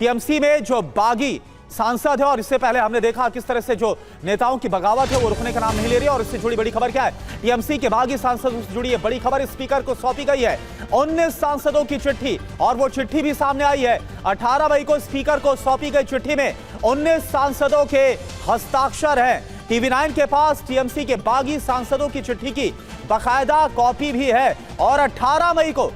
TMC में जो बागी सांसद है, और इससे पहले हमने देखा किस तरह से जो नेताओं की बगावत है वो रुकने का नाम नहीं ले रही है। और इससे जुड़ी बड़ी खबर क्या है, टीएमसी के बागी सांसदों से जुड़ी है बड़ी खबर। स्पीकर को सौंपी गई है 19 सांसदों की चिट्ठी, और वो चिट्ठी भी सामने आई है। 18 मई को स्पीकर को सौंपी गई चिट्ठी में 19 सांसदों के हस्ताक्षर हैं। टीवी9 के पास टीएमसी के बागी सांसदों की चिट्ठी की बाकायदा कॉपी भी है। और 18 मई को,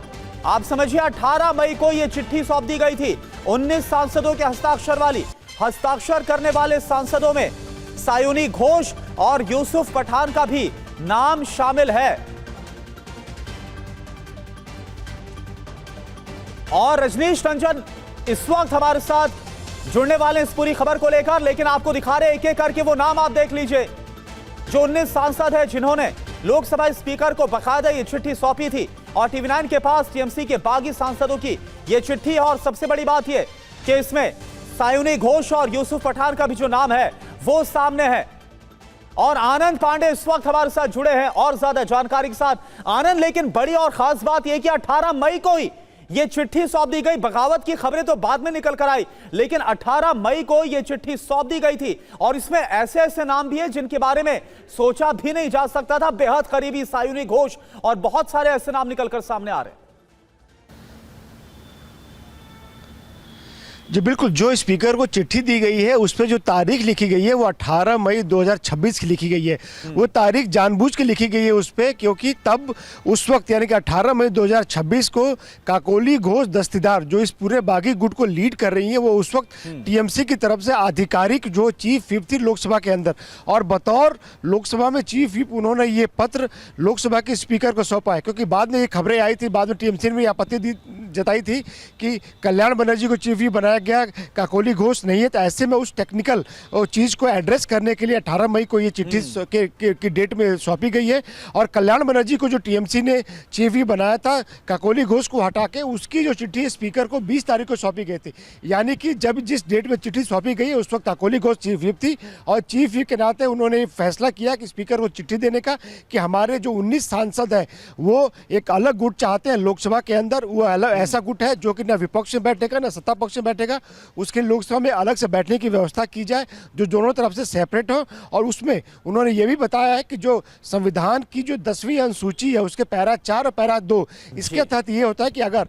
आप समझिए 18 मई को यह चिट्ठी सौंप दी गई थी 19 सांसदों के हस्ताक्षर वाली। हस्ताक्षर करने वाले सांसदों में सायुनी घोष और यूसुफ पठान का भी नाम शामिल है। और रजनीश रंजन इस वक्त हमारे साथ जुड़ने वाले इस पूरी खबर को लेकर, लेकिन आपको दिखा रहे एक एक करके वो नाम आप देख लीजिए जो 19 सांसद है जिन्होंने लोकसभा स्पीकर को बकायदा ये चिट्ठी सौंपी थी। और टीवी9 के पास टीएमसी के बागी सांसदों की ये चिट्ठी है। और सबसे बड़ी बात यह कि इसमें सायुनी घोष और यूसुफ पठान का भी जो नाम है वो सामने है। और आनंद पांडे इस वक्त हमारे साथ जुड़े हैं और ज्यादा जानकारी के साथ। आनंद, लेकिन बड़ी और खास बात यह कि 18 मई को ही यह चिट्ठी सौंप दी गई। बगावत की खबरें तो बाद में निकल कर आई, लेकिन 18 मई को यह चिट्ठी सौंप दी गई थी। और इसमें ऐसे ऐसे नाम भी हैं जिनके बारे में सोचा भी नहीं जा सकता था। बेहद करीबी सायुनी घोष और बहुत सारे ऐसे नाम निकलकर सामने आ रहे हैं। जी बिल्कुल, जो स्पीकर को चिट्ठी दी गई है उस पर जो तारीख लिखी गई है वो 18 मई 2026 की लिखी गई है। वो तारीख जानबूझ के लिखी गई है उस पर, क्योंकि तब उस वक्त यानी कि 18 मई 2026 को काकोली घोष दस्तीदार जो इस पूरे बागी गुट को लीड कर रही है, वो उस वक्त टीएमसी की तरफ से आधिकारिक जो चीफ व्हिप थी लोकसभा के अंदर, और बतौर लोकसभा में चीफ व्हिप उन्होंने ये पत्र लोकसभा के स्पीकर को सौंपा है। क्योंकि बाद में ये खबरें आई थी, बाद में टीएमसी ने भी आपत्ति जताई थी कि कल्याण बनर्जी को चीफ व्हिप बनाया गया, काकोली घोष नहीं है। तो ऐसे में उस टेक्निकल चीज़ को एड्रेस करने के लिए 18 मई को ये चिट्ठी की डेट में सौंपी गई है। और कल्याण बनर्जी को जो टीएमसी ने चीफ व्हिप बनाया था, काकोली घोष को हटा के उसकी जो चिट्ठी स्पीकर को 20 तारीख को सौंपी गई थी। यानी कि जब जिस डेट में चिट्ठी सौंपी गई है उस वक्त काकोली घोष चीफ व्हिप थी, और चीफ व्हिप के नाते उन्होंने फैसला किया कि स्पीकर को चिट्ठी देने का कि हमारे जो 19 सांसद हैं वो एक अलग गुट चाहते हैं लोकसभा के अंदर। वो अलग ऐसा गुट है जो कि ना विपक्ष में बैठेगा ना सत्ता पक्ष में बैठेगा, उसके लोकसभा में अलग से बैठने की व्यवस्था की जाए जो दोनों तरफ से सेपरेट हो। और उसमें उन्होंने ये भी बताया है कि जो संविधान की जो 10वीं अनुसूची है उसके पैरा 4 और पैरा 2, इसके तहत ये होता है कि अगर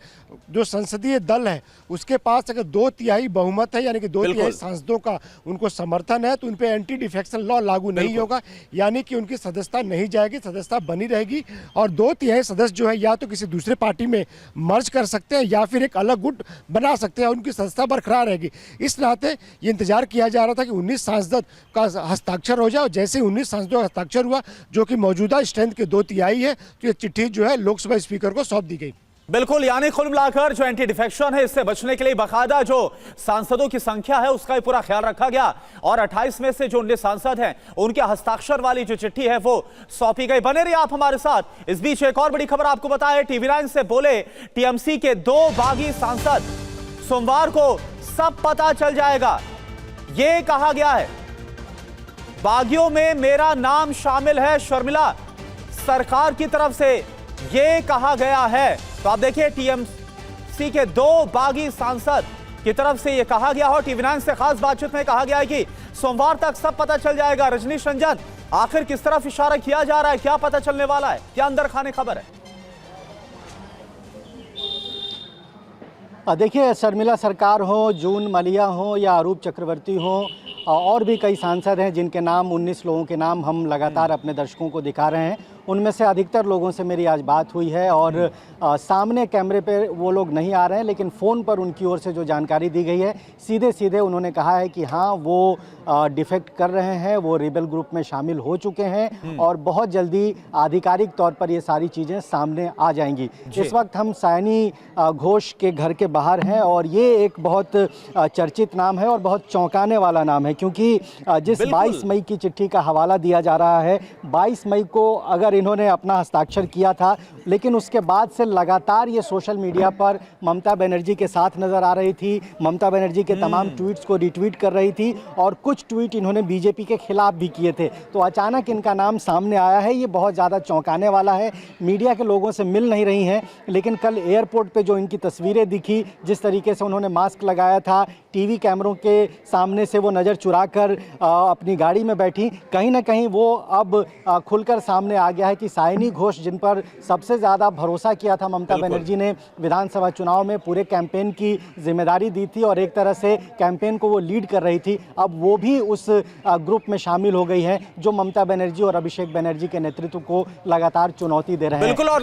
जो संसदीय दल है उसके पास अगर 2/3 बहुमत है, यानी कि 2/3 सांसदों का उनको समर्थन है, तो उन पे एंटी डिफेक्शन लॉ लागू नहीं होगा। यानी कि उनकी सदस्यता नहीं जाएगी, सदस्यता बनी रहेगी। और 2/3 सदस्य जो है या तो किसी दूसरे पार्टी में मर्ज कर सकते हैं या फिर एक अलग गुट बना सकते हैं, उनकी सदस्यता बरकरार रहेगी। इस नाते ये इंतजार किया जा रहा था कि 19 सांसद का हस्ताक्षर हो जाए। और जैसे 19 सांसदों का हस्ताक्षर हुआ, जो कि मौजूदा स्ट्रेंथ के 2/3 है, तो ये चिट्ठी जो है लोकसभा स्पीकर को सौंप दी गई। बिल्कुल, यानी कुल मिलाकर जो एंटी डिफेक्शन है इससे बचने के लिए बाकायदा जो सांसदों की संख्या है उसका भी पूरा ख्याल रखा गया। और 28 में से जो 19 सांसद हैं उनके हस्ताक्षर वाली जो चिट्ठी है वो सौंपी गई। बने रहिए आप हमारे साथ। इस बीच एक और बड़ी खबर आपको बताएं, टीवी9 से बोले टीएमसी के 2 बागी सांसद, सोमवार को सब पता चल जाएगा, ये कहा गया है। बागियों में मेरा नाम शामिल है, शर्मिला सरकार की तरफ से ये कहा गया है। तो आप देखिए टीएमसी के 2 बागी सांसद की तरफ से यह कहा गया हो। टीवी9 से खास बातचीत में कहा गया है कि सोमवार तक सब पता चल जाएगा। रजनीश रंजन, आखिर किस तरफ इशारा किया जा रहा है, क्या पता चलने वाला है, क्या अंदर खाने खबर है? देखिए, शर्मिला सरकार हो, जून मलिया हो या अरूप चक्रवर्ती हो, और भी कई सांसद हैं जिनके नाम 19 लोगों के नाम हम लगातार अपने दर्शकों को दिखा रहे हैं। उनमें से अधिकतर लोगों से मेरी आज बात हुई है और सामने कैमरे पे वो लोग नहीं आ रहे हैं, लेकिन फ़ोन पर उनकी ओर से जो जानकारी दी गई है सीधे सीधे उन्होंने कहा है कि हाँ वो डिफेक्ट कर रहे हैं, वो रिबेल ग्रुप में शामिल हो चुके हैं और बहुत जल्दी आधिकारिक तौर पर ये सारी चीज़ें सामने आ जाएंगी। इस वक्त हम सायनी घोष के घर के बाहर हैं और ये एक बहुत चर्चित नाम है और बहुत चौंकाने वाला नाम है, क्योंकि जिस 22 मई की चिट्ठी का हवाला दिया जा रहा है, 22 मई को अगर पर इन्होंने अपना हस्ताक्षर किया था, लेकिन उसके बाद से लगातार ये सोशल मीडिया पर ममता बनर्जी के साथ नजर आ रही थी, ममता बनर्जी के तमाम ट्वीट्स को रिट्वीट कर रही थी और कुछ ट्वीट इन्होंने बीजेपी के खिलाफ भी किए थे। तो अचानक इनका नाम सामने आया है, ये बहुत ज़्यादा चौंकाने वाला है। मीडिया के लोगों से मिल नहीं रही हैं, लेकिन कल एयरपोर्ट पे जो इनकी तस्वीरें दिखी, जिस तरीके से उन्होंने मास्क लगाया था, टीवी कैमरों के सामने से वो नज़र चुरा कर अपनी गाड़ी में बैठी, कहीं ना कहीं वो अब खुलकर सामने आ गया है कि सायनी घोष, जिन पर सबसे ज़्यादा भरोसा किया था ममता बनर्जी ने विधानसभा चुनाव में, पूरे कैंपेन की जिम्मेदारी दी थी और एक तरह से कैंपेन को वो लीड कर रही थी, अब वो भी उस ग्रुप में शामिल हो गई है जो ममता बनर्जी और अभिषेक बनर्जी के नेतृत्व को लगातार चुनौती दे रहे हैं। बिल्कुल। और